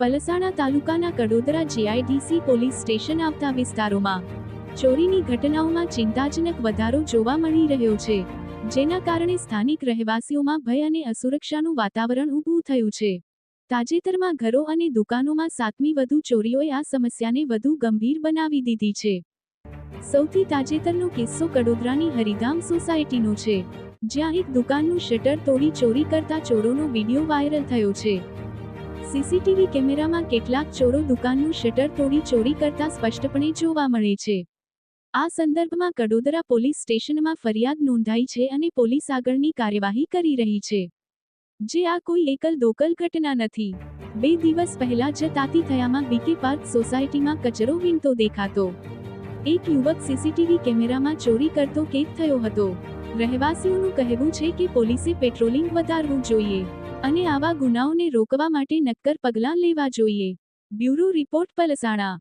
પલસાણા તાલુકાના Kadodara GIDC police station આવતા વિસ્તારોમાં ચોરીની ઘટનાઓમાં ચિંતાજનક વધારો જોવા મળી રહ્યો છે, જેના કારણે સ્થાનિક રહેવાસીઓમાં ભય અને અસુરક્ષાનું વાતાવરણ ઊભું થયું છે. તાજેતરમાં ઘરો અને દુકાનોમાં 7મી વધુ ચોરીઓએ આ સમસ્યાને વધુ ગંભીર બનાવી દીધી છે. સૌથી તાજેતરનો કિસ્સો કડોદરાની હરિધામ સોસાયટીનો છે, જ્યાં એક દુકાનનું શટર તોડી ચોરી કરતા ચોરોનો વિડીયો વાયરલ થયો છે. સીસીટીવી કેમેરામાં કેટલાક ચોરો દુકાનનું શટર તોડી ચોરી કરતા સ્પષ્ટપણે જોવા મળે છે. આ સંદર્ભમાં કડોદરા પોલીસ સ્ટેશનમાં ફરિયાદ નોંધાઈ છે અને પોલીસ આગળની કાર્યવાહી કરી રહી છે. જે આ કોઈ એકલ દોકલ ઘટના નથી. 2 દિવસ પહેલા જ તાતીથયામાં બીકે પાર્ક સોસાયટીમાં કચરો વીણતો દેખાતો એક યુવક સીસીટીવી કેમેરામાં ચોરી કરતો કેદ થયો હતો. રહેવાસીઓનું કહેવું છે કે પોલીસે પેટ્રોલિંગ વધારવું જોઈએ અને આવા ગુનાઓને રોકવા માટે નક્કર પગલાં લેવા જોઈએ. Bureau report Palsana.